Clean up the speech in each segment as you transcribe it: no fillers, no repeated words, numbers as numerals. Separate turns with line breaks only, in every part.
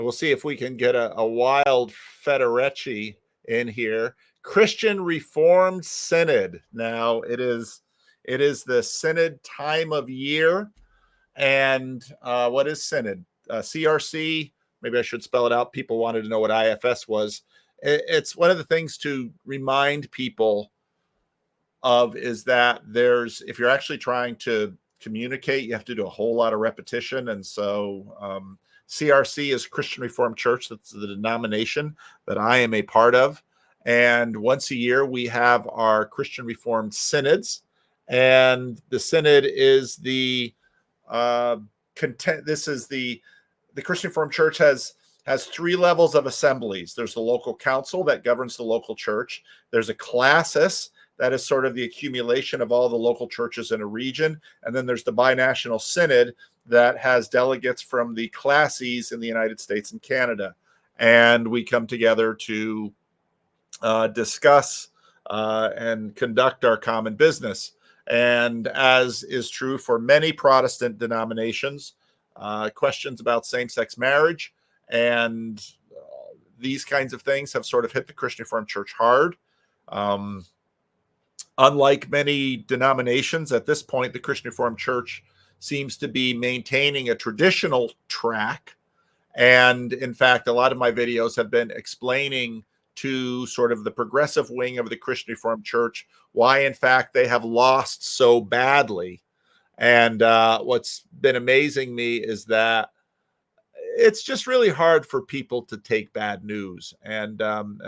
We'll see if we can get a wild Federecci in here. Christian Reformed Synod. Now it is the Synod time of year. And what is Synod? CRC, maybe I should spell it out. People wanted to know what IFS was. It's one of the things to remind people of is that if you're actually trying to communicate, you have to do a whole lot of repetition. And so CRC is Christian Reformed Church. That's the denomination that I am a part of. And once a year, we have our Christian Reformed Synods. And the Synod is the this is the Christian Reformed Church has 3 levels of assemblies. There's the local council that governs the local church. There's a classis that is sort of the accumulation of all the local churches in a region. And then there's the binational synod that has delegates from the classes in the United States and Canada. And we come together to discuss and conduct our common business. And as is true for many Protestant denominations, questions about same-sex marriage and these kinds of things have sort of hit the Christian Reformed Church hard. Unlike many denominations, at this point, the Christian Reformed Church seems to be maintaining a traditional track. And in fact, a lot of my videos have been explaining to sort of the progressive wing of the Christian Reformed Church why, in fact, they have lost so badly. And what's been amazing me is that it's just really hard for people to take bad news. And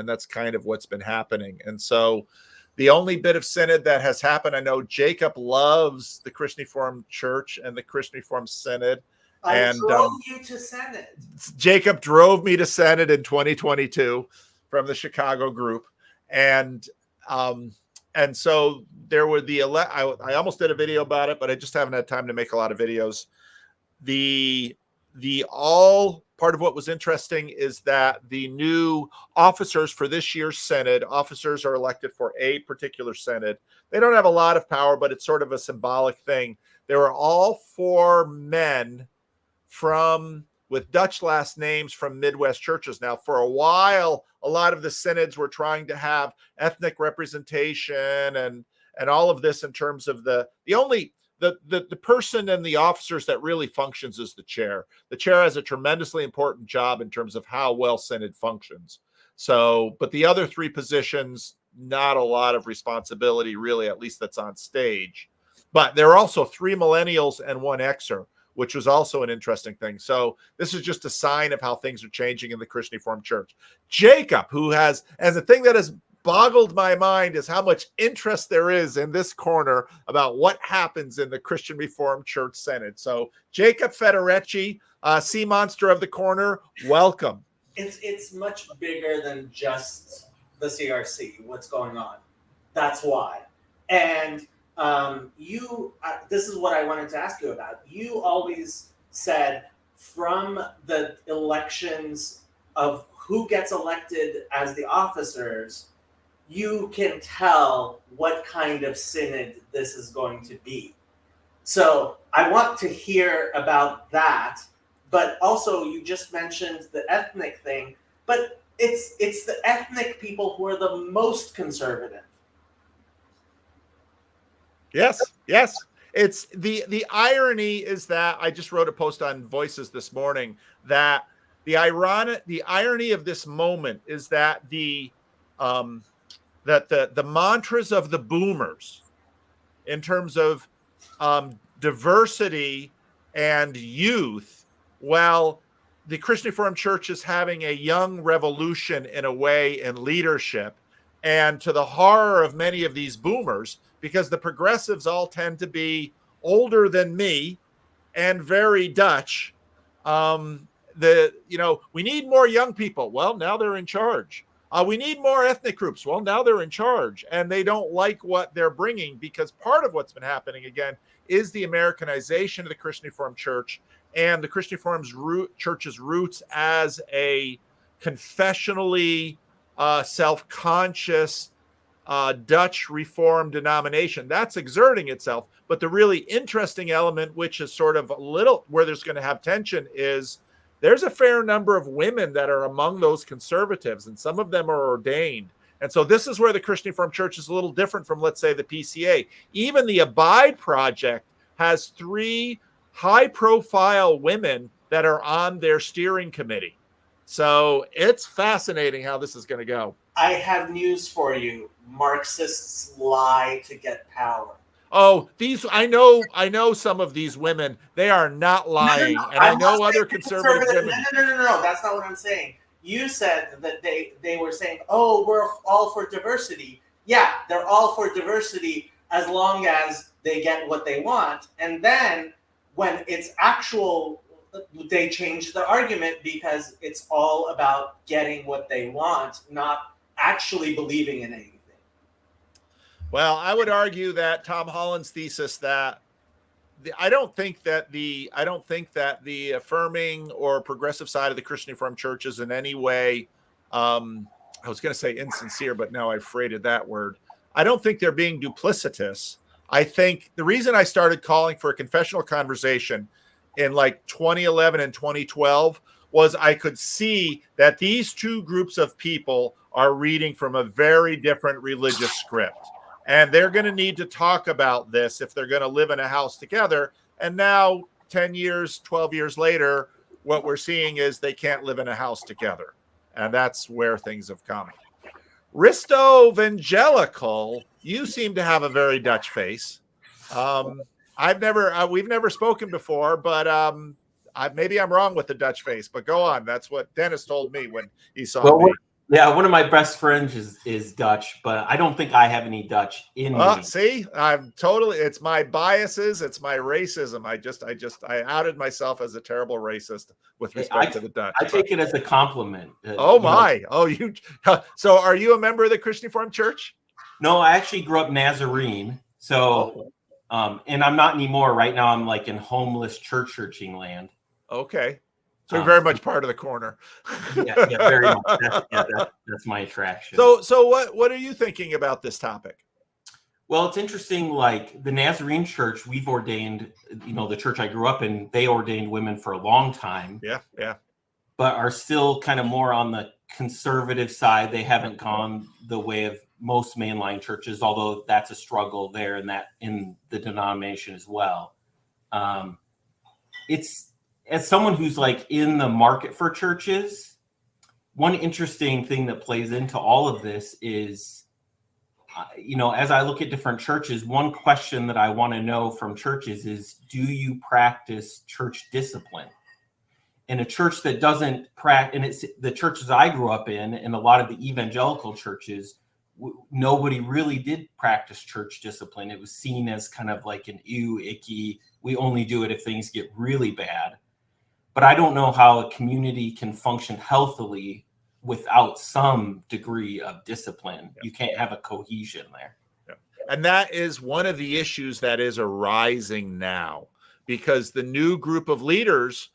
that's kind of what's been happening. And so the only bit of synod that has happened, I know Jacob loves the Christian Reformed Church and the Christian Reformed Synod.
I drove you to Synod.
Jacob drove me to Synod in 2022 from the Chicago group. And so there were I almost did a video about it, but I just haven't had time to make a lot of videos. Part of what was interesting is that the new officers for this year's Synod, officers are elected for a particular Synod. They don't have a lot of power, but it's sort of a symbolic thing. They were all 4 men with Dutch last names from Midwest churches. Now, for a while, a lot of the synods were trying to have ethnic representation and all of this in terms of the person and the officers that really functions is the chair. The chair has a tremendously important job in terms of how well synod functions. So, but the other 3 positions, not a lot of responsibility, really, at least that's on stage. But there are also 3 millennials and 1 Xer, which was also an interesting thing. So this is just a sign of how things are changing in the Christian Reformed Church. Jacob, and the thing that has boggled my mind is how much interest there is in this corner about what happens in the Christian Reformed Church Synod. So Jacob Federecci, sea monster of the corner, welcome.
It's much bigger than just the CRC, what's going on. That's why. And this is what I wanted to ask you about. You always said from the elections of who gets elected as the officers, you can tell what kind of synod this is going to be. So I want to hear about that, but also you just mentioned the ethnic thing, but it's the ethnic people who are the most conservative.
Yes. It's the irony is that I just wrote a post on Voices this morning that the irony of this moment is that the mantras of the boomers in terms of diversity and youth, while the Christian Reformed Church is having a young revolution in a way in leadership, and to the horror of many of these boomers, because the progressives all tend to be older than me and very Dutch. We need more young people. Well, now they're in charge. We need more ethnic groups. Well, now they're in charge, and they don't like what they're bringing, because part of what's been happening, again, is the Americanization of the Christian Reformed Church and the Christian Reformed Church's roots as a confessionally self-conscious Dutch Reformed denomination. That's exerting itself. But the really interesting element, which is sort of a little where there's going to have tension, is there's a fair number of women that are among those conservatives, and some of them are ordained. And so this is where the Christian Reformed Church is a little different from, let's say, the PCA. Even the Abide Project has 3 high-profile women that are on their steering committee. So it's fascinating how this is going to go.
I have news for you. Marxists lie to get power.
Oh, I know some of these women. They are not lying.
No.
And I know other conservative women.
No. That's not what I'm saying. You said that they were saying, oh, we're all for diversity. Yeah, they're all for diversity as long as they get what they want. And then when it's actual, they change the argument because it's all about getting what they want, not actually believing in anything.
Well, I would argue that Tom Holland's thesis that I don't think that the affirming or progressive side of the Christian Reformed Church is in any way, I was going to say insincere, but now I've freighted that word. I don't think they're being duplicitous. I think the reason I started calling for a confessional conversation in like 2011 and 2012 was I could see that these 2 groups of people are reading from a very different religious script. And they're going to need to talk about this if they're going to live in a house together. And now, 10 years, 12 years later, what we're seeing is they can't live in a house together. And that's where things have come. Risto Evangelical, you seem to have a very Dutch face. We've never spoken before, but maybe I'm wrong with the Dutch face. But go on. That's what Dennis told me when he saw me.
Yeah, one of my best friends is Dutch, but I don't think I have any Dutch in me.
See, it's my biases, it's my racism. I outed myself as a terrible racist with respect to the Dutch.
I take it as a compliment.
Oh my. So are you a member of the Christian Reformed Church?
No, I actually grew up Nazarene. So and I'm not anymore. Right now I'm like in homeless churching land.
Okay. So you're very much part of the corner.
Yeah, very much. That's my attraction.
So what are you thinking about this topic?
Well, it's interesting. Like the Nazarene Church, we've ordained, the church I grew up in, they ordained women for a long time.
Yeah.
But are still kind of more on the conservative side. They haven't gone the way of most mainline churches, although that's a struggle there and that in the denomination as well. It's as someone who's like in the market for churches, one interesting thing that plays into all of this is, as I look at different churches, one question that I want to know from churches is, do you practice church discipline? In a church that doesn't practice, and it's the churches I grew up in, and a lot of the evangelical churches, nobody really did practice church discipline. It was seen as kind of like an icky, we only do it if things get really bad. But I don't know how a community can function healthily without some degree of discipline. Yeah. You can't have a cohesion there.
Yeah. And that is one of the issues that is arising now, because the new group of leaders,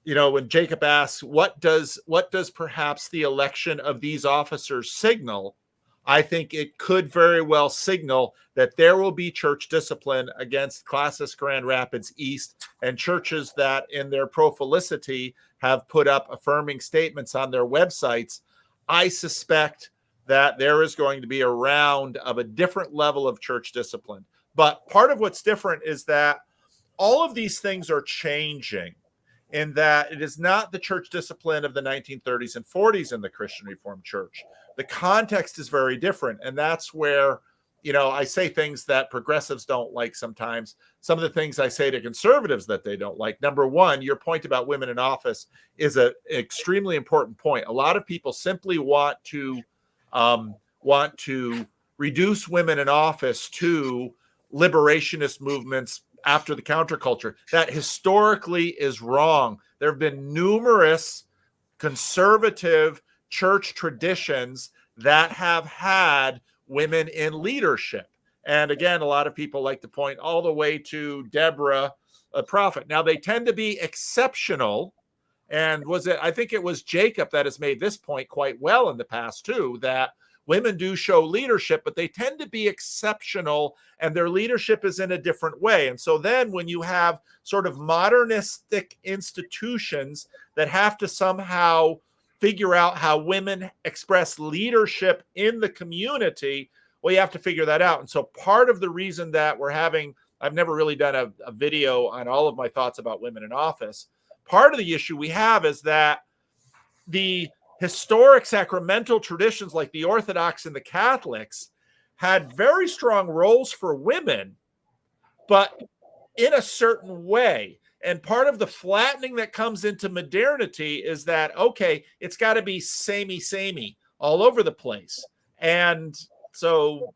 when Jacob asks, what does perhaps the election of these officers signal? I think it could very well signal that there will be church discipline against Classist Grand Rapids East and churches that in their prophilicity have put up affirming statements on their websites. I suspect that there is going to be a round of a different level of church discipline. But part of what's different is that all of these things are changing, in that it is not the church discipline of the 1930s and 40s in the Christian Reformed Church. The context is very different. And that's where, I say things that progressives don't like sometimes. Some of the things I say to conservatives that they don't like. Number one, your point about women in office is an extremely important point. A lot of people simply want to reduce women in office to liberationist movements after the counterculture. That historically is wrong. There have been numerous conservative church traditions that have had women in leadership. And again, a lot of people like to point all the way to Deborah, a prophet. Now, they tend to be exceptional. And I think it was Jacob that has made this point quite well in the past too, that women do show leadership, but they tend to be exceptional, and their leadership is in a different way. And so then when you have sort of modernistic institutions that have to somehow figure out how women express leadership in the community, well, you have to figure that out. And so part of the reason that we're having, I've never really done a video on all of my thoughts about women in office. Part of the issue we have is that the historic sacramental traditions like the Orthodox and the Catholics had very strong roles for women, but in a certain way. And part of the flattening that comes into modernity is that, okay, it's got to be samey all over the place. And so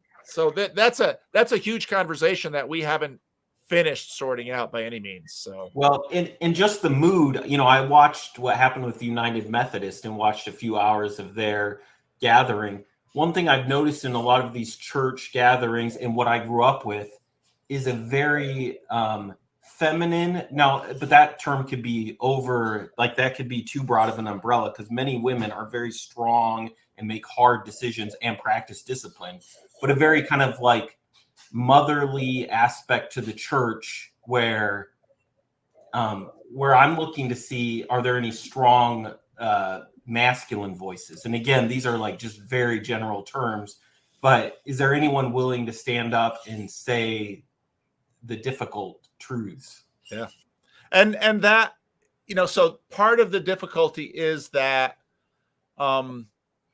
that's a huge conversation that we haven't finished sorting out by any means. So,
well, in just the mood, I watched what happened with the United Methodist and watched a few hours of their gathering. One thing I've noticed in a lot of these church gatherings and what I grew up with is a very feminine, now, but that term could be that could be too broad of an umbrella, because many women are very strong and make hard decisions and practice discipline, but a very kind of like motherly aspect to the church where I'm looking to see, are there any strong masculine voices? And again, these are like just very general terms, but is there anyone willing to stand up and say the difficult truths?
Yeah. And that, so part of the difficulty is that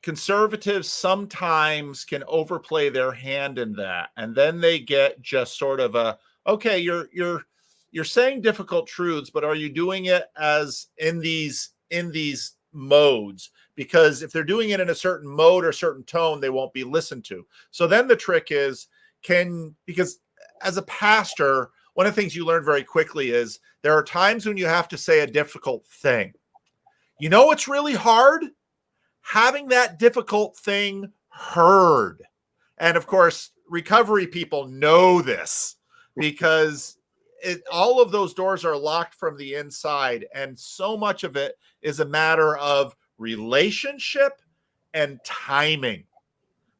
conservatives sometimes can overplay their hand in that, and then they get just sort of okay, you're saying difficult truths, but are you doing it as in these modes? Because if they're doing it in a certain mode or certain tone, they won't be listened to. So then the trick is, because as a pastor, one of the things you learn very quickly is there are times when you have to say a difficult thing. It's really hard? Having that difficult thing heard. And of course, recovery people know this, because all of those doors are locked from the inside. And so much of it is a matter of relationship and timing.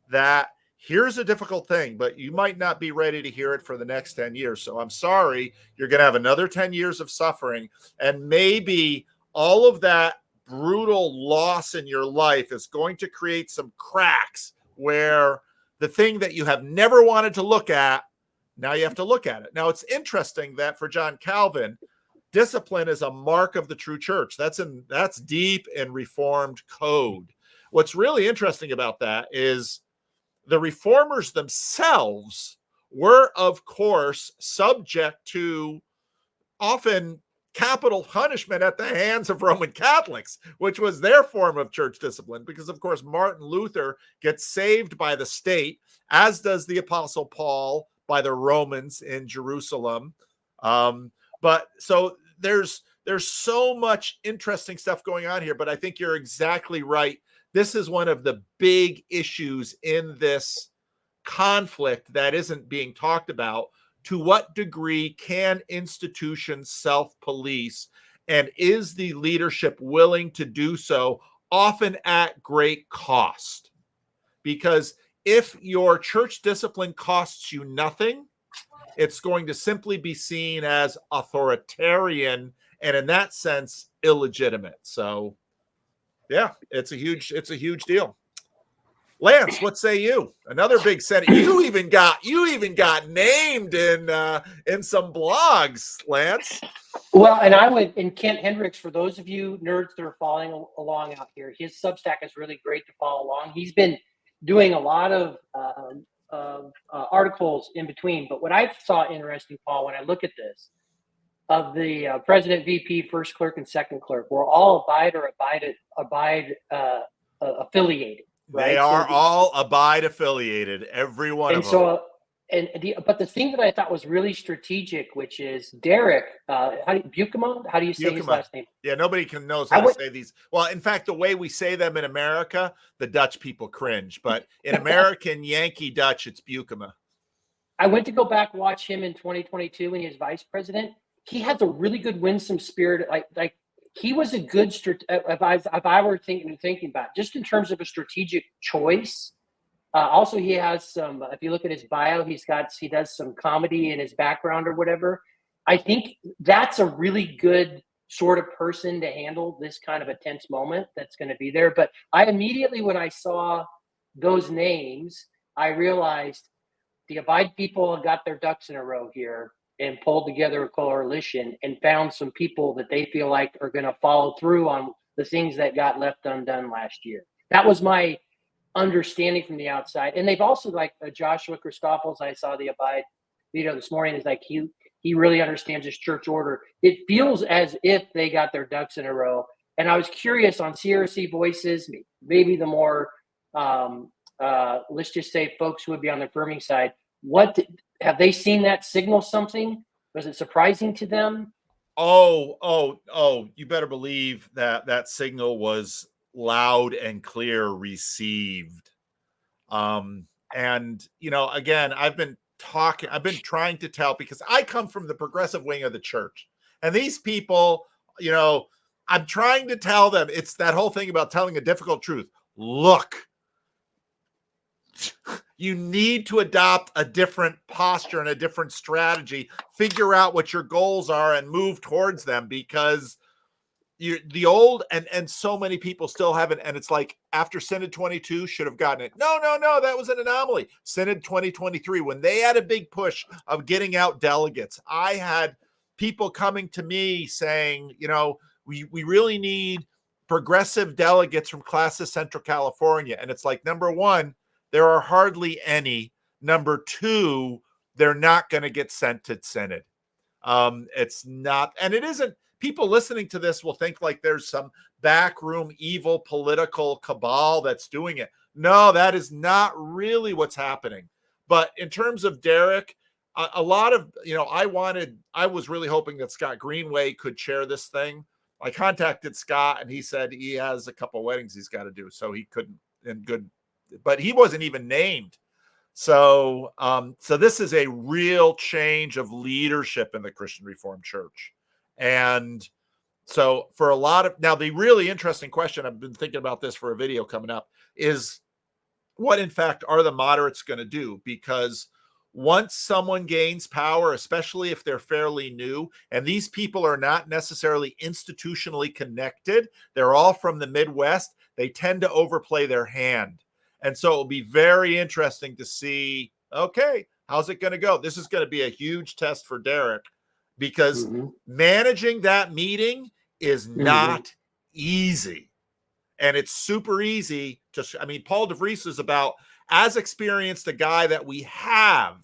That here's a difficult thing, but you might not be ready to hear it for the next 10 years. So I'm sorry, you're going to have another 10 years of suffering. And maybe all of that brutal loss in your life is going to create some cracks where the thing that you have never wanted to look at, now you have to look at it. Now, it's interesting that for John Calvin, discipline is a mark of the true church. That's deep in Reformed code. What's really interesting about that is the Reformers themselves were, of course, subject to often capital punishment at the hands of Roman Catholics, which was their form of church discipline, because, of course, Martin Luther gets saved by the state, as does the Apostle Paul by the Romans in Jerusalem. But so there's so much interesting stuff going on here, but I think you're exactly right. This is one of the big issues in this conflict that isn't being talked about. To what degree can institutions self-police, and is the leadership willing to do so, often at great cost? Because if your church discipline costs you nothing, it's going to simply be seen as authoritarian, and in that sense, illegitimate. So yeah, it's a huge deal. Lance, what say you? Another big set. You even got named in some blogs, Lance.
Well, and I would, and Kent Hendricks, for those of you nerds that are following along out here, his Substack is really great to follow along. He's been doing a lot of articles in between. But what I saw interesting, Paul, when I look at this, of the president, VP, first clerk, and second clerk, we're all abide affiliated. Right?
They are all abide affiliated, every one of them.
But the thing that I thought was really strategic, which is Derek, Buikema? How do you say his last name?
Yeah, nobody knows how to say these. Well, in fact, the way we say them in America, the Dutch people cringe. But in American Yankee Dutch, it's Buikema.
I went to go back watch him in 2022 when he was vice president. He has a really good winsome spirit. Like he was a good if I were thinking about it, just in terms of a strategic choice, Also, he has some. If you look at his bio, he does some comedy in his background or whatever. I think that's a really good sort of person to handle this kind of a tense moment that's going to be there. But I immediately, when I saw those names, I realized the Abide people got their ducks in a row here and pulled together a coalition and found some people that they feel like are going to follow through on the things that got left undone last year. That was my understanding from the outside. And they've also, like, Joshua Christophels, I saw the Abide video this morning, is like he really understands his church order. It feels as if they got their ducks in a row. And I was curious on CRC Voices, maybe the more let's just say folks who would be on the affirming side, have they seen that signal something? Was it surprising to them?
Oh, you better believe that signal was loud and clear received. And again, I've been trying to tell, because I come from the progressive wing of the church, and these people, I'm trying to tell them, it's that whole thing about telling a difficult truth. Look, you need to adopt a different posture and a different strategy, figure out what your goals are and move towards them, because the old and so many people still haven't. And it's like, after Synod 22 should have gotten it. No, that was an anomaly. Synod 2023, when they had a big push of getting out delegates, I had people coming to me saying, we really need progressive delegates from classes Central California. And it's like, number one, there are hardly any. Number two, they're not going to get sent to Synod. It's not, and it isn't. People listening to this will think like there's some backroom evil political cabal that's doing it. No, that is not really what's happening. But in terms of Derek, a lot of, I was really hoping that Scott Greenway could chair this thing. I contacted Scott and he said he has a couple weddings he's got to do, so he couldn't, but he wasn't even named. So this is a real change of leadership in the Christian Reformed Church. And so for a lot of, now the really interesting question, I've been thinking about this for a video coming up, is what in fact are the moderates going to do? Because once someone gains power, especially if they're fairly new, and these people are not necessarily institutionally connected, they're all from the Midwest, they tend to overplay their hand. And so it'll be very interesting to see, okay, how's it going to go? This is going to be a huge test for Derek, because managing that meeting is not easy. And it's super easy Paul DeVries is about as experienced a guy that we have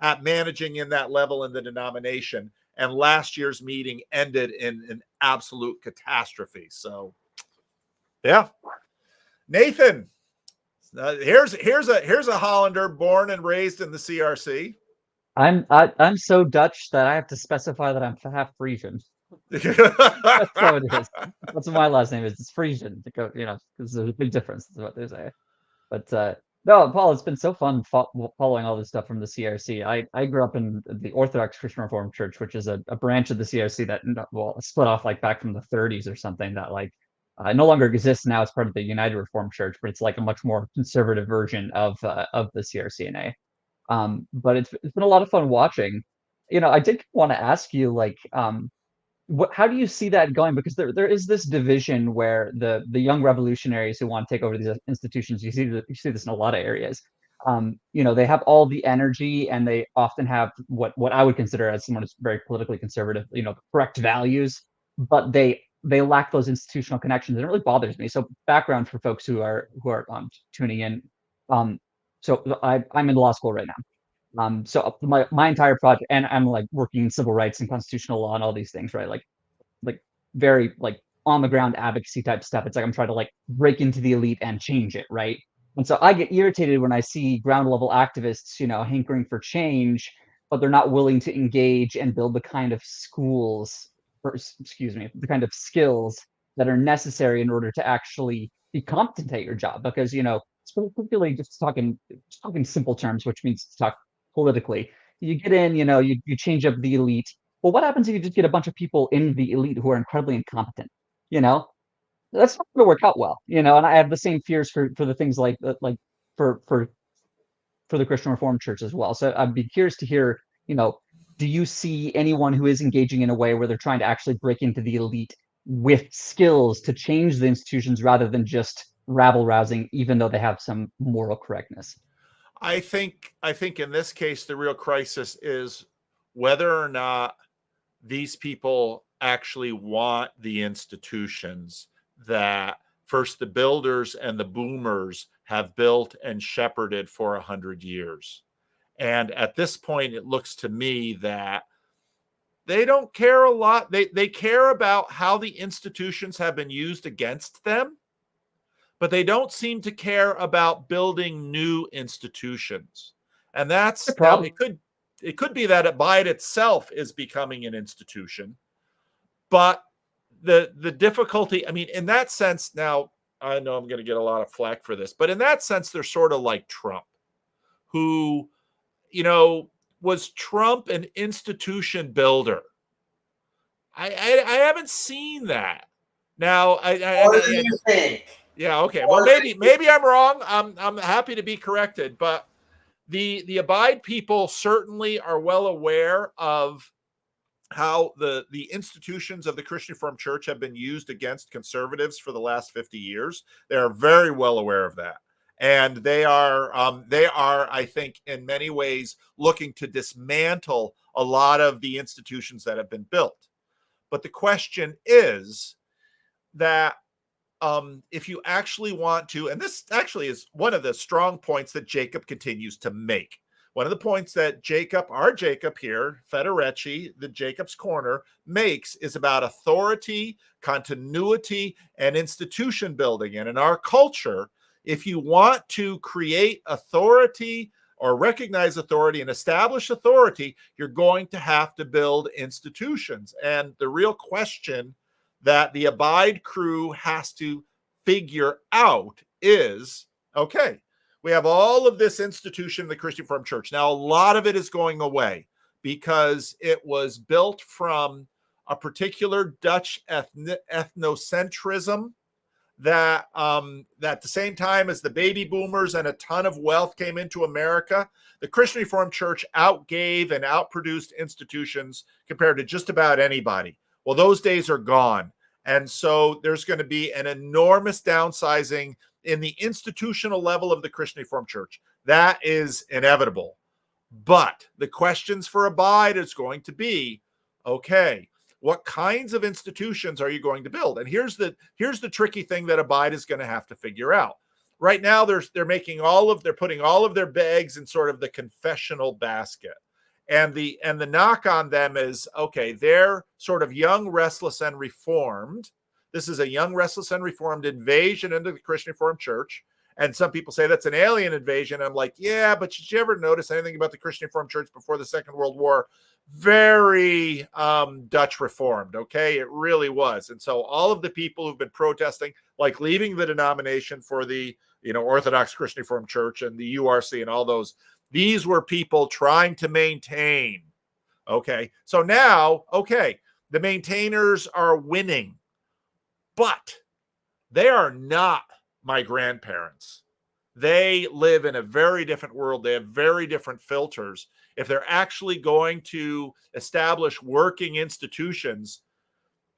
at managing in that level in the denomination. And last year's meeting ended in an absolute catastrophe. So, yeah. Nathan, here's a Hollander born and raised in the CRC.
I'm so Dutch that I have to specify that I'm half Frisian. That's how it is. That's what my last name is. It's Frisian. Because there's a big difference, is what they say. But no, Paul, it's been so fun following all this stuff from the CRC. I grew up in the Orthodox Christian Reformed Church, which is a branch of the CRC that split off like back from the 30s or something, that no longer exists now as part of the United Reformed Church, but it's like a much more conservative version of the CRCNA. But it's been a lot of fun watching. I did want to ask you, how do you see that going? Because there is this division where the young revolutionaries who want to take over these institutions, you see this in a lot of areas. They have all the energy, and they often have what I would consider, as someone who's very politically conservative, correct values, but they lack those institutional connections, and it really bothers me. So background for folks who are tuning in. So I'm in law school right now. So my entire project, and I'm working in civil rights and constitutional law and all these things, right? Like very on the ground advocacy type stuff. It's like I'm trying to break into the elite and change it, right? And so I get irritated when I see ground level activists, hankering for change, but they're not willing to engage and build the kind of the kind of skills that are necessary in order to actually be competent at your job. Because particularly just talking simple terms, which means to talk politically. You get in, you change up the elite. Well, what happens if you just get a bunch of people in the elite who are incredibly incompetent? That's not going to work out well. And I have the same fears for the things for for the Christian Reformed Church as well. So I'd be curious to hear, do you see anyone who is engaging in a way where they're trying to actually break into the elite with skills to change the institutions rather than just rabble rousing, even though they have some moral correctness?
I think in this case, the real crisis is whether or not these people actually want the institutions that first the builders and the boomers have built and shepherded for 100 years. And at this point, it looks to me that they don't care a lot. They care about how the institutions have been used against them, but they don't seem to care about building new institutions. And that's now it could be that Abide itself is becoming an institution, but the difficulty, I mean, in that sense, now I know I'm going to get a lot of flack for this, but in that sense, they're sort of like Trump, who, was Trump an institution builder? I haven't seen that. Now,
What do you think?
Yeah, okay. Well, maybe I'm wrong. I'm happy to be corrected, but the Abide people certainly are well aware of how the institutions of the Christian Reformed Church have been used against conservatives for the last 50 years. They are very well aware of that. And they are, I think, in many ways looking to dismantle a lot of the institutions that have been built. But the question is that if you actually want to, and this actually is one of the strong points that Jacob continues to make. One of the points that our Jacob here, Federecci, the Jacob's Corner, makes is about authority, continuity, and institution building. And in our culture, if you want to create authority or recognize authority and establish authority, you're going to have to build institutions. And the real question that the Abide crew has to figure out is, okay, we have all of this institution in the Christian Reformed Church. Now, a lot of it is going away because it was built from a particular Dutch ethnocentrism that at the same time as the baby boomers and a ton of wealth came into America, the Christian Reformed Church outgave and outproduced institutions compared to just about anybody. Well, those days are gone. And so there's going to be an enormous downsizing in the institutional level of the Christian Reformed Church. That is inevitable. But the questions for Abide is going to be, okay, what kinds of institutions are you going to build? And here's the tricky thing that Abide is going to have to figure out. Right now, they're putting all of their eggs in sort of the confessional basket. And the knock on them is, okay, they're sort of young, restless, and reformed. This is a young, restless, and reformed invasion into the Christian Reformed Church. And some people say that's an alien invasion. I'm like, yeah, but did you ever notice anything about the Christian Reformed Church before the Second World War? Very Dutch Reformed, okay? It really was. And so all of the people who've been protesting, like leaving the denomination for the Orthodox Christian Reformed Church and the URC and all those, these were people trying to maintain. Okay, so now, okay, the maintainers are winning, but they are not my grandparents. They live in a very different world. They have very different filters. If they're actually going to establish working institutions,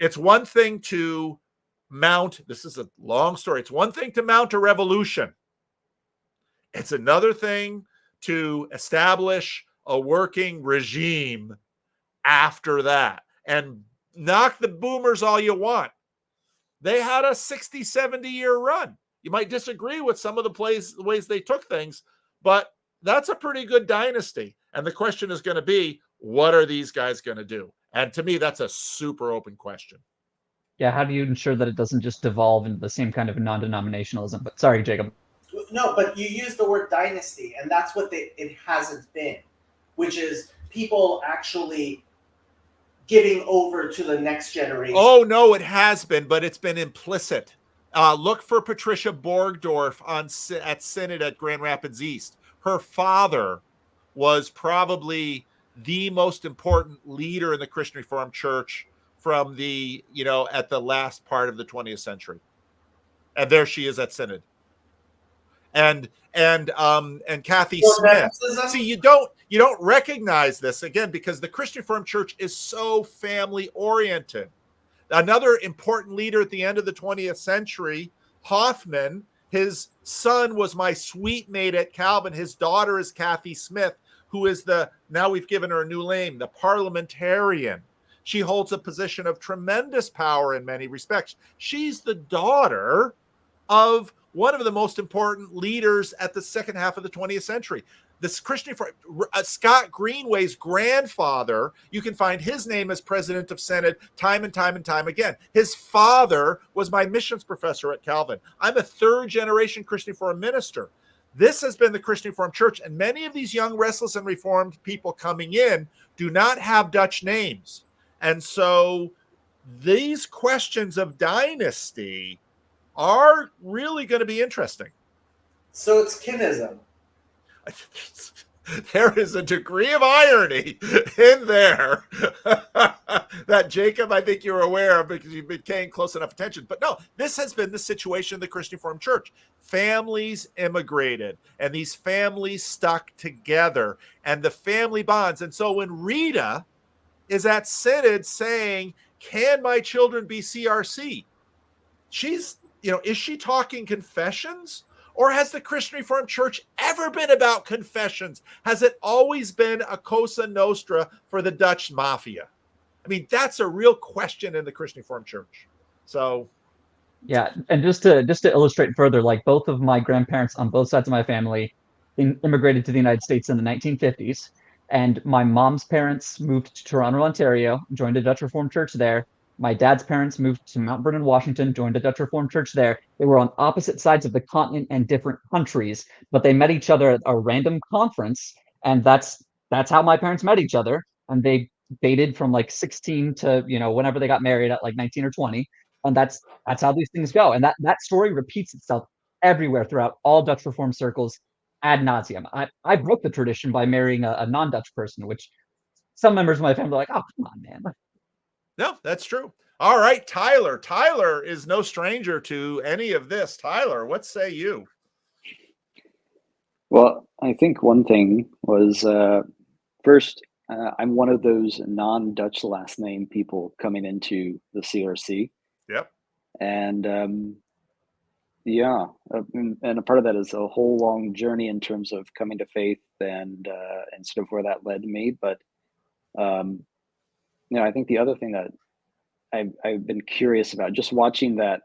it's one thing to mount, this is a long story, it's one thing to mount a revolution. It's another thing to establish a working regime after that. And knock the boomers all you want. They had a 60, 70-year run. You might disagree with some of the ways they took things, but that's a pretty good dynasty. And the question is going to be, what are these guys going to do? And to me, that's a super open question.
Yeah, how do you ensure that it doesn't just devolve into the same kind of non-denominationalism? But sorry, Jacob.
No, but you use the word dynasty, and that's what it hasn't been, which is people actually giving over to the next generation.
Oh, no, it has been, but it's been implicit. Look for Patricia Borgdorf at Synod at Grand Rapids East. Her father was probably the most important leader in the Christian Reformed Church from at the last part of the 20th century. And there she is at Synod. and Kathy
Or
Smith.
nepotism?
See, you don't recognize this again because the Christian Reformed Church is so family oriented. Another important leader at the end of the 20th century, Hoffman, his son was my suite mate at Calvin. His daughter is Kathy Smith, who is now we've given her a new name, the parliamentarian. She holds a position of tremendous power in many respects. She's the daughter of one of the most important leaders at the second half of the 20th century. This Christian, Scott Greenway's grandfather, you can find his name as president of Synod time and time and time again. His father was my missions professor at Calvin. I'm a third generation Christian Reformed minister. This has been the Christian Reformed Church, and many of these young, restless, and Reformed people coming in do not have Dutch names. And so these questions of dynasty are really going to be interesting.
So it's kinism.
There is a degree of irony in there that, Jacob, I think you're aware of because you've been paying close enough attention. But no, this has been the situation in the Christian Reformed Church. Families immigrated, and these families stuck together, and the family bonds. And so when Rita is at Synod saying, can my children be CRC? She's, is she talking confessions? Or has the Christian Reformed Church ever been about confessions? Has it always been a Cosa Nostra for the Dutch mafia? I mean, that's a real question in the Christian Reformed Church. So,
yeah, and just to illustrate further, like both of my grandparents on both sides of my family immigrated to the United States in the 1950s, and my mom's parents moved to Toronto, Ontario, joined a Dutch Reformed Church there. My dad's parents moved to Mount Vernon, Washington, joined a Dutch Reformed Church there. They were on opposite sides of the continent and different countries, but they met each other at a random conference, and that's how my parents met each other. And they dated from like 16 to whenever they got married at like 19 or 20, and that's how these things go. And that story repeats itself everywhere throughout all Dutch Reformed circles ad nauseum. I broke the tradition by marrying a non-Dutch person, which some members of my family are like, oh, come on, man.
No, that's true. All right, Tyler. Tyler is no stranger to any of this. Tyler, what say you?
Well, I think one thing was first, I'm one of those non-Dutch last name people coming into the CRC.
Yep.
And and a part of that is a whole long journey in terms of coming to faith and sort of where that led me. But I think the other thing that I've been curious about, just watching that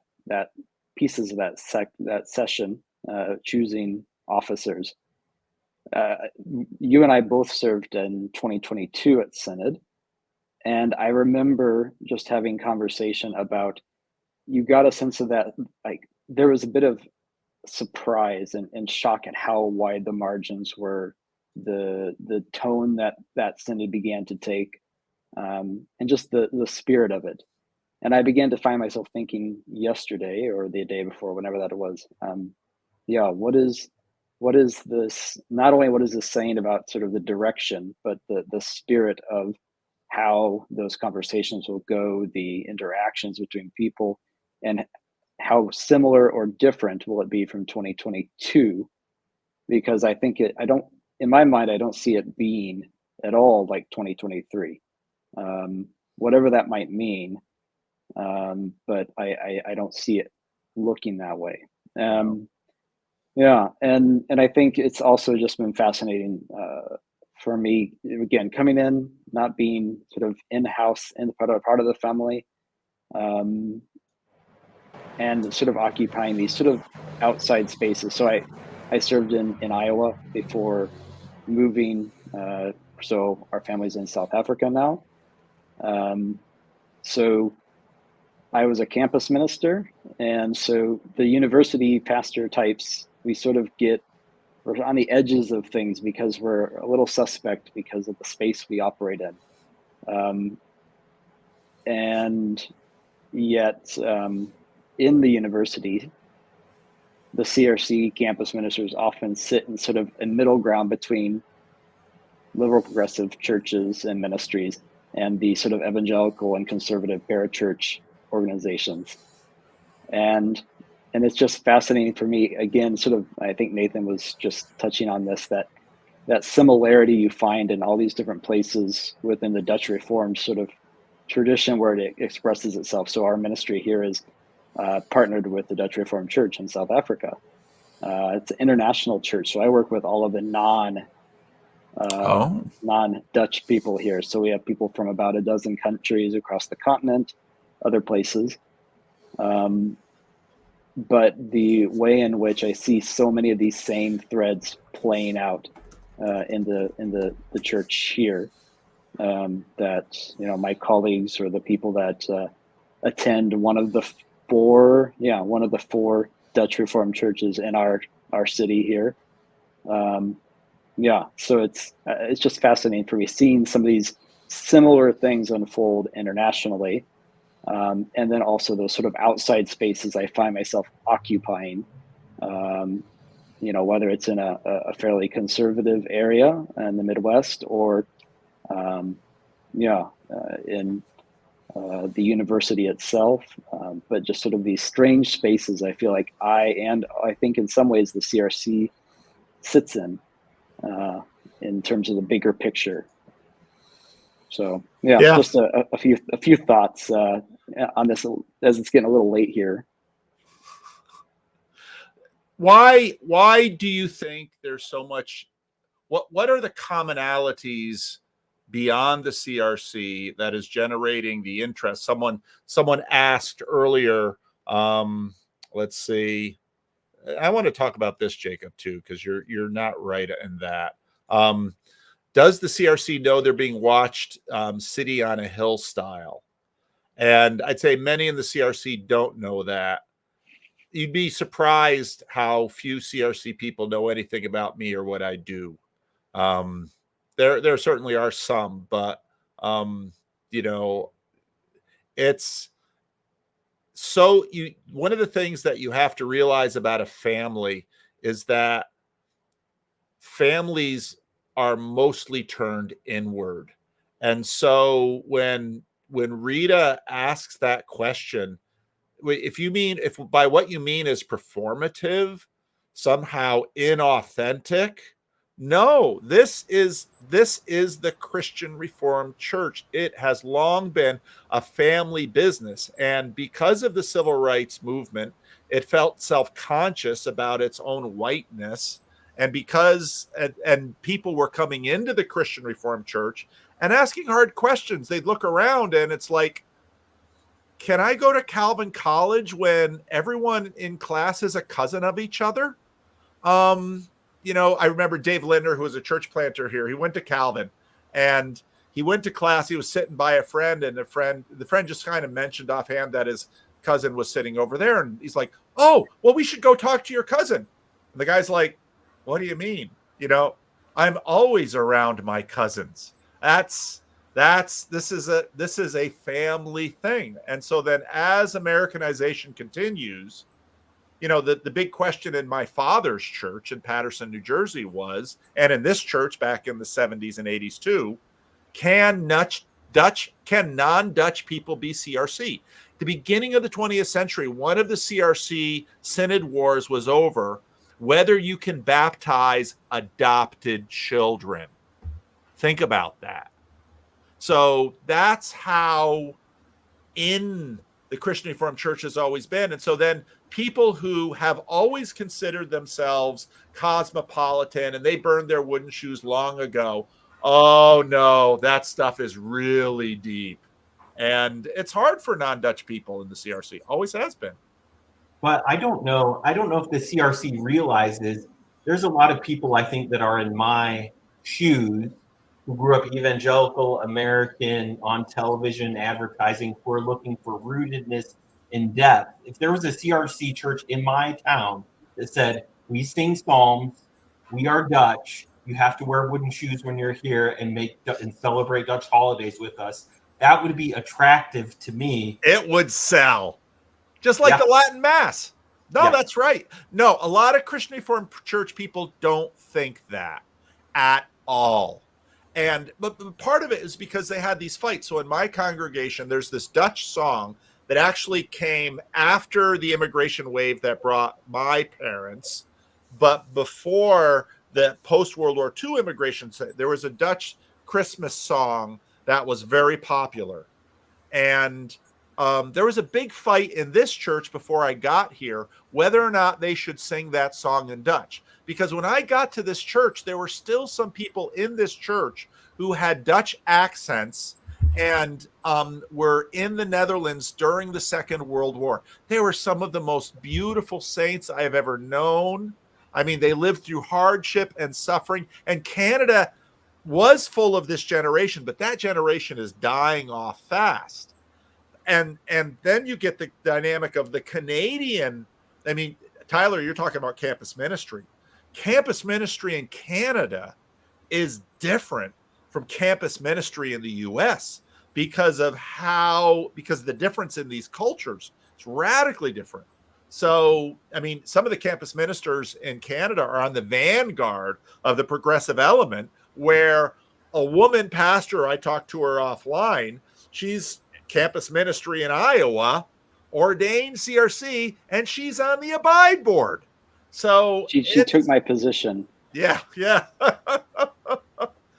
pieces of that session, choosing officers. You and I both served in 2022 at Synod, and I remember just having conversation about, you got a sense of that, like there was a bit of surprise and shock at how wide the margins were, the tone that Synod began to take, and just the spirit of it. And I began to find myself thinking yesterday or the day before, whenever that was, what is this, not only what is this saying about sort of the direction, but the spirit of how those conversations will go, the interactions between people, and how similar or different will it be from 2022? Because I think in my mind, I don't see it being at all like 2023, whatever that might mean. But I don't see it looking that way. And I think it's also just been fascinating for me, again, coming in, not being sort of in-house in part of the family, and sort of occupying these sort of outside spaces. So I served in Iowa before moving. So our family's in South Africa now. So I was a campus minister, and so the university pastor types, we're on the edges of things because we're a little suspect because of the space we operate in. And yet, in the university, the CRC campus ministers often sit in sort of a middle ground between liberal progressive churches and ministries and the sort of evangelical and conservative parachurch organizations. And and it's just fascinating for me. Again, sort of, I think Nathan was just touching on this, that similarity you find in all these different places within the Dutch Reformed sort of tradition where it expresses itself. So our ministry here is partnered with the Dutch Reformed Church in South Africa. It's an international church, so I work with all of the non-Dutch people here. So we have people from about a dozen countries across the continent, other places. But the way in which I see so many of these same threads playing out in the church here, that my colleagues or the people that attend one of the four Dutch Reformed churches in our city here. So it's just fascinating for me seeing some of these similar things unfold internationally, and then also those sort of outside spaces I find myself occupying. Whether it's in a fairly conservative area in the Midwest or in the university itself, but just sort of these strange spaces I feel like I think in some ways the CRC sits in terms of the bigger picture. So just a few thoughts on this as it's getting a little late here.
Why do you think there's so much? What are the commonalities beyond the CRC that is generating the interest? Someone asked earlier. Let's see. I want to talk about this, Jacob, too, because you're not right in that. Does the CRC know they're being watched city on a hill style? And I'd say many in the CRC don't know that. You'd be surprised how few CRC people know anything about me or what I do. There certainly are some, but it's so one of the things that you have to realize about a family is that families are mostly turned inward. And so when Rita asks that question, if by what you mean is performative, somehow inauthentic, no, this is the Christian Reformed Church. It has long been a family business. And because of the civil rights movement, it felt self-conscious about its own whiteness. And because and people were coming into the Christian Reformed Church and asking hard questions, they'd look around and it's like, can I go to Calvin College when everyone in class is a cousin of each other? I remember Dave Linder, who was a church planter here. He went to Calvin and he went to class. He was sitting by a friend, and the friend just kind of mentioned offhand that his cousin was sitting over there. And he's like, "Oh, well, we should go talk to your cousin." And the guy's like, "What do you mean? I'm always around my cousins. This is a family thing." And so then as Americanization continues, the big question in my father's church in Paterson, New Jersey was, and in this church back in the 70s and 80s too, can non-Dutch people be CRC? The beginning of the 20th century, one of the CRC Synod wars was over whether you can baptize adopted children. Think about that. So that's how in the Christian Reformed Church has always been. And so then people who have always considered themselves cosmopolitan and they burned their wooden shoes long ago, oh no, that stuff is really deep. And it's hard for non-Dutch people in the CRC. Always has been.
But I don't know if the CRC realizes there's a lot of people I think that are in my shoes who grew up evangelical American on television advertising, who are looking for rootedness in depth. If there was a CRC church in my town that said, we sing psalms, we are Dutch, you have to wear wooden shoes when you're here and celebrate Dutch holidays with us, that would be attractive to me.
It would sell. Just like the Latin Mass. No, that's right. No, a lot of Christian Reformed Church people don't think that at all. But part of it is because they had these fights. So in my congregation, there's this Dutch song that actually came after the immigration wave that brought my parents, but before the post-World War II immigration. There was a Dutch Christmas song that was very popular. And there was a big fight in this church before I got here whether or not they should sing that song in Dutch. Because when I got to this church, there were still some people in this church who had Dutch accents and were in the Netherlands during the Second World War. They were some of the most beautiful saints I have ever known. I mean, they lived through hardship and suffering. And Canada was full of this generation, but that generation is dying off fast. And then you get the dynamic of the Canadian. I mean, Tyler, you're talking about campus ministry. Campus ministry in Canada is different from campus ministry in the US because of the difference in these cultures. It's radically different. So, I mean, some of the campus ministers in Canada are on the vanguard of the progressive element, where a woman pastor, I talked to her offline, she's campus ministry in Iowa, ordained CRC, and she's on the Abide board. So
she took my position.
Yeah.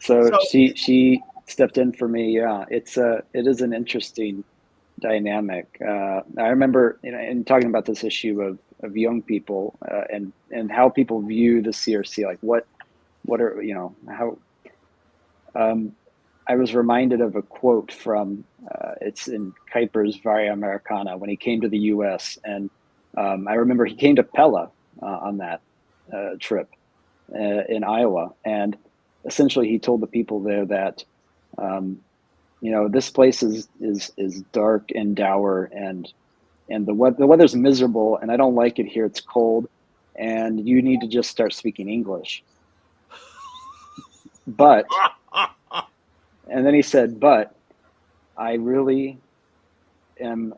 So she stepped in for me. Yeah, it is an interesting dynamic. I remember, in talking about this issue of young people and how people view the CRC, like what are, how. I was reminded of a quote from it's in Kuyper's Varia Americana when he came to the U.S. and I remember he came to Pella on that trip in Iowa, and essentially he told the people there that this place is dark and dour, and the weather's miserable, and I don't like it here. It's cold, and you need to just start speaking English. But, and then he said, but I really am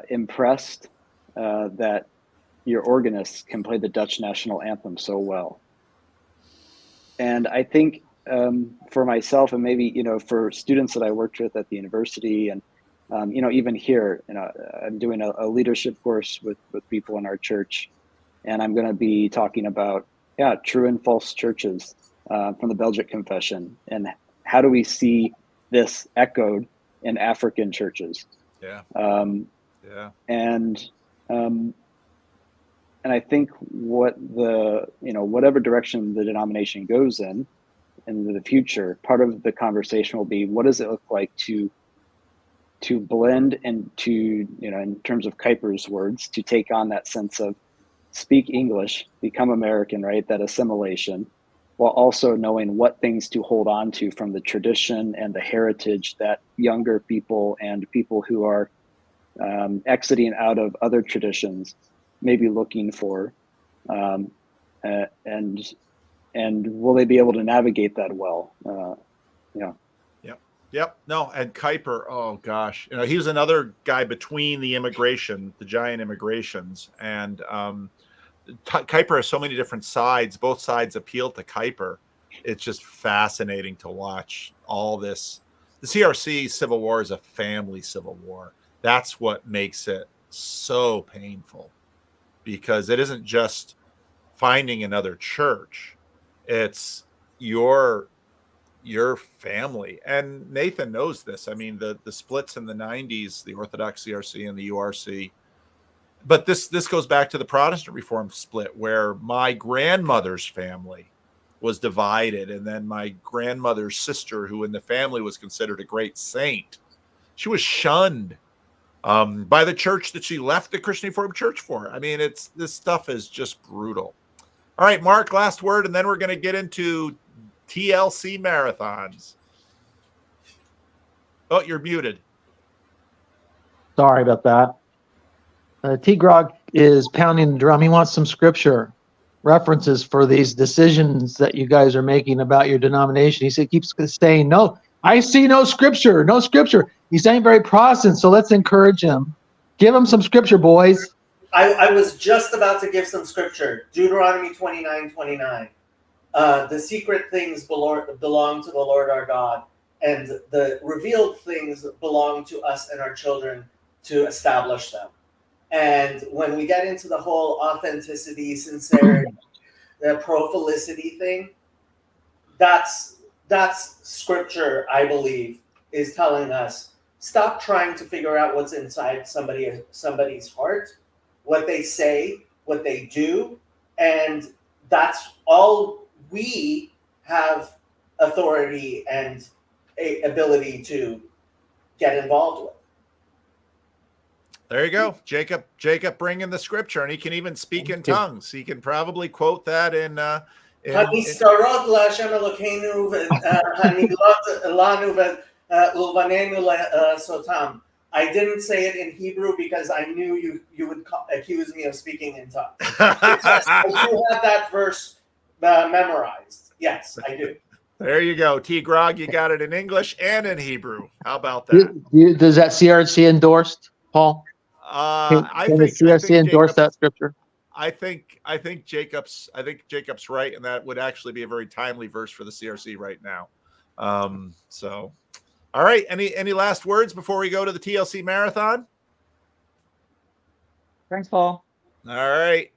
impressed that your organists can play the Dutch national anthem so well. And I think for myself, and maybe, for students that I worked with at the university, and, even here, I'm doing a leadership course with people in our church, and I'm going to be talking about, true and false churches from the Belgic Confession, and how do we see this echoed in African churches?
Yeah.
And I think whatever direction the denomination goes in the future, part of the conversation will be, what does it look like to blend and to, in terms of Kuyper's words, to take on that sense of speak English, become American, right? That assimilation, while also knowing what things to hold on to from the tradition and the heritage that younger people and people who are exiting out of other traditions may be looking for, and will they be able to navigate that well?
Yep. No, and Kuyper, oh gosh, he was another guy between the giant immigrations, and Kuyper has so many different sides. Both sides appeal to Kuyper. It's just fascinating to watch all this. The CRC Civil War is a family civil war. That's what makes it so painful, because it isn't just finding another church. It's your family. And Nathan knows this. I mean, the splits in the 90s, the Orthodox CRC and the URC. But this goes back to the Protestant Reformed split, where my grandmother's family was divided. And then my grandmother's sister, who in the family was considered a great saint, she was shunned by the church that she left the Christian Reformed Church for. I mean, this stuff is just brutal. All right, Mark, last word, and then we're going to get into TLC marathons. Oh, you're muted.
Sorry about that. T-Grog is pounding the drum. He wants some scripture references for these decisions that you guys are making about your denomination. He keeps saying, no, I see no scripture, no scripture. He's saying very Protestant, so let's encourage him. Give him some scripture, boys.
I was just about to give some scripture. Deuteronomy 29:29. The secret things belong to the Lord our God, and the revealed things belong to us and our children to establish them. And when we get into the whole authenticity, sincerity, the prophilicity thing, that's scripture, I believe, is telling us, stop trying to figure out what's inside somebody's heart, what they say, what they do, and that's all we have authority and a ability to get involved with.
There you go. Jacob bringing the scripture, and he can even speak in tongues. He can probably quote that in
הנסתרות להשם אלוקינו והנגלות לנו ולבנינו לעשותם. I didn't say it in Hebrew because I knew you would accuse me of speaking in tongues. I do have that verse memorized. Yes, I do.
There you go. T-Grog, you got it in English and in Hebrew. How about that?
Does that CRC endorsed, Paul? Can the CRC endorse that scripture?
I think Jacob's right, and that would actually be a very timely verse for the CRC right now. So, all right. Any last words before we go to the TLC marathon?
Thanks, Paul.
All right.